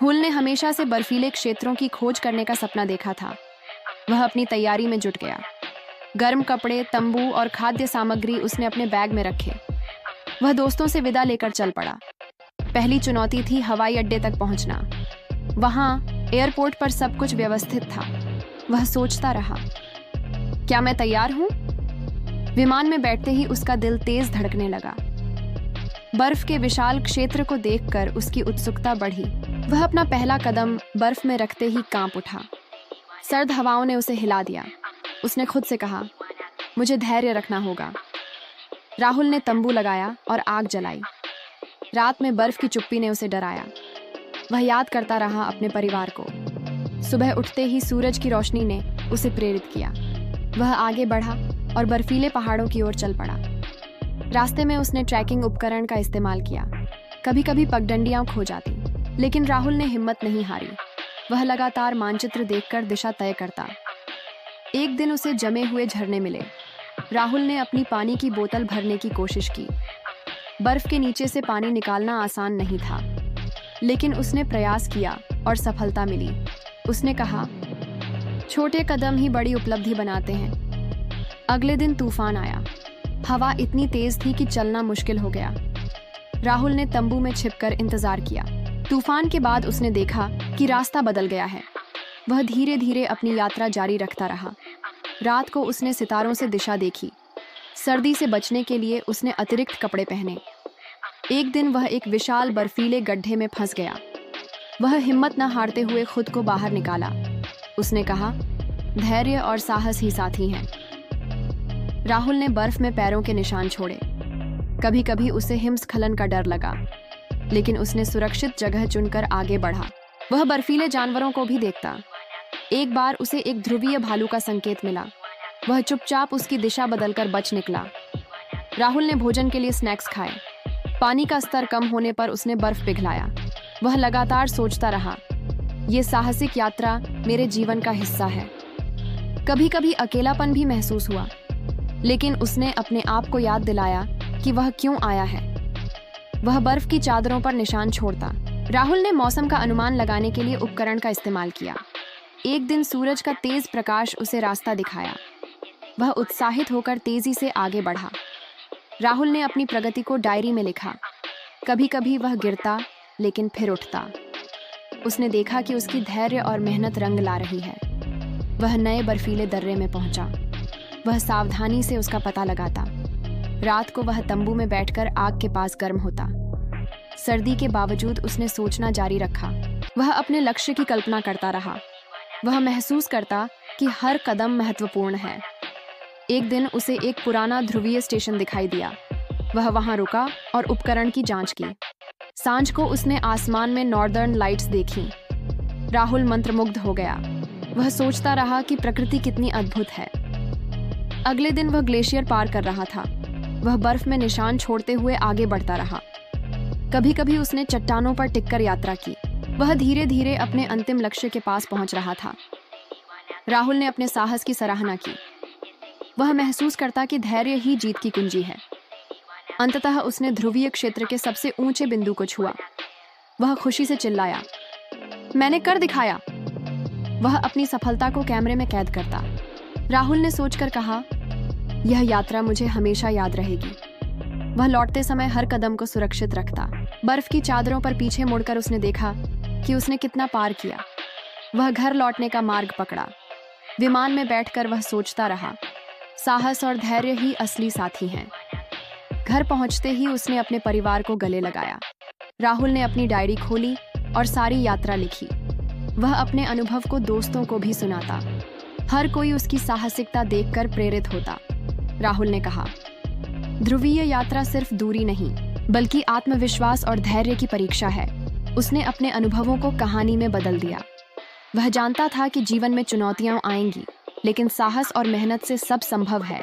हुल ने हमेशा से बर्फीले क्षेत्रों की खोज करने का सपना देखा था। वह अपनी तैयारी में जुट गया। गर्म कपड़े, तंबू और खाद्य सामग्री उसने अपने बैग में रखे। वह दोस्तों से विदा लेकर चल पड़ा। पहली चुनौती थी हवाई अड्डे तक पहुंचना। वहां एयरपोर्ट पर सब कुछ व्यवस्थित था। वह सोचता रहा, क्या मैं तैयार हूं? विमान में बैठते ही उसका दिल तेज धड़कने लगा। बर्फ के विशाल क्षेत्र को देखकर उसकी उत्सुकता बढ़ी। वह अपना पहला कदम बर्फ में रखते ही कांप उठा। सर्द हवाओं ने उसे हिला दिया। उसने खुद से कहा, मुझे धैर्य रखना होगा। राहुल ने तंबू लगाया और आग जलाई। रात में बर्फ की चुप्पी ने उसे डराया। वह याद करता रहा अपने परिवार को। सुबह उठते ही सूरज की रोशनी ने उसे प्रेरित किया। वह आगे बढ़ा और बर्फीले पहाड़ों की ओर चल पड़ा। रास्ते में उसने ट्रैकिंग उपकरण का इस्तेमाल किया। कभी कभी पगडंडियां खो जाती, लेकिन राहुल ने हिम्मत नहीं हारी। वह लगातार मानचित्र देखकर दिशा तय करता। एक दिन उसे जमे हुए झरने मिले। राहुल ने अपनी पानी की बोतल भरने की कोशिश की। बर्फ के नीचे से पानी निकालना आसान नहीं था, लेकिन उसने प्रयास किया और सफलता मिली। उसने कहा, छोटे कदम ही बड़ी उपलब्धि बनाते हैं। अगले दिन तूफान आया। हवा इतनी तेज थी कि चलना मुश्किल हो गया। राहुल ने तंबू में छिपकर इंतजार किया। तूफान के बाद उसने देखा कि रास्ता बदल गया है। वह धीरे धीरे अपनी यात्रा जारी रखता रहा। रात को उसने सितारों से दिशा देखी। सर्दी से बचने के लिए उसने अतिरिक्त कपड़े पहने। एक दिन वह एक विशाल बर्फीले गड्ढे में फंस गया। वह हिम्मत न हारते हुए खुद को बाहर निकाला। उसने कहा, धैर्य और साहस ही साथी हैं। राहुल ने बर्फ में पैरों के निशान छोड़े। कभी कभी उसे हिमस्खलन का डर लगा, लेकिन उसने सुरक्षित जगह चुनकर आगे बढ़ा। वह बर्फीले जानवरों को भी देखता। एक बार उसे एक ध्रुवीय भालू का संकेत मिला। वह चुपचाप उसकी दिशा बदलकर बच निकला। राहुल ने भोजन के लिए स्नैक्स खाए। पानी का स्तर कम होने पर उसने बर्फ पिघलाया। वह लगातार सोचता रहा, ये साहसिक यात्रा मेरे जीवन का हिस्सा है। कभी कभी अकेलापन भी महसूस हुआ, लेकिन उसने अपने आप को याद दिलाया कि वह क्यों आया है। वह बर्फ की चादरों पर निशान छोड़ता। राहुल ने मौसम का अनुमान लगाने के लिए उपकरण का इस्तेमाल किया। एक दिन सूरज का तेज प्रकाश उसे रास्ता दिखाया। वह उत्साहित होकर तेजी से आगे बढ़ा। राहुल ने अपनी प्रगति को डायरी में लिखा। कभी कभी वह गिरता, लेकिन फिर उठता। उसने देखा कि उसकी धैर्य और मेहनत रंग ला रही है। वह नए बर्फीले दर्रे में पहुंचा। वह सावधानी से उसका पता लगाता। रात को वह तंबू में बैठकर आग के पास गर्म होता। सर्दी के बावजूद उसने सोचना जारी रखा। वह अपने लक्ष्य की कल्पना करता रहा। वह महसूस करता कि हर कदम महत्वपूर्ण है। एक दिन उसे एक पुराना ध्रुवीय स्टेशन दिखाई दिया। वह वहां रुका और उपकरण की जांच की। सांझ को उसने आसमान में नॉर्दर्न लाइट्स देखी। राहुल मंत्रमुग्ध हो गया। वह सोचता रहा कि प्रकृति कितनी अद्भुत है। अगले दिन वह ग्लेशियर पार कर रहा था। वह बर्फ में निशान छोड़ते हुए आगे बढ़ता रहा। कभी कभी उसने चट्टानों पर टिककर यात्रा की। वह धीरे धीरे अपने अंतिम लक्ष्य के पास पहुंच रहा था। राहुल ने अपने साहस की सराहना की। वह महसूस करता कि धैर्य ही जीत की कुंजी है। अंततः उसने ध्रुवीय क्षेत्र के सबसे ऊंचे बिंदु को छुआ। वह खुशी से चिल्लाया, मैंने कर दिखाया। वह अपनी सफलता को कैमरे में कैद करता। राहुल ने सोचकर कहा, यह यात्रा मुझे हमेशा याद रहेगी। वह लौटते समय हर कदम को सुरक्षित रखता। बर्फ की चादरों पर पीछे मुड़कर उसने देखा कि उसने कितना पार किया। वह घर लौटने का मार्ग पकड़ा। विमान में बैठकर वह सोचता रहा, साहस और धैर्य ही असली साथी हैं। घर पहुंचते ही उसने अपने परिवार को गले लगाया। राहुल ने अपनी डायरी खोली और सारी यात्रा लिखी। वह अपने अनुभव को दोस्तों को भी सुनाता। हर कोई उसकी साहसिकता देखकर प्रेरित होता। राहुल ने कहा, ध्रुवीय यात्रा सिर्फ दूरी नहीं, बल्कि आत्मविश्वास और धैर्य की परीक्षा है। उसने अपने अनुभवों को कहानी में बदल दिया। वह जानता था कि जीवन में चुनौतियां आएंगी, लेकिन साहस और मेहनत से सब संभव है।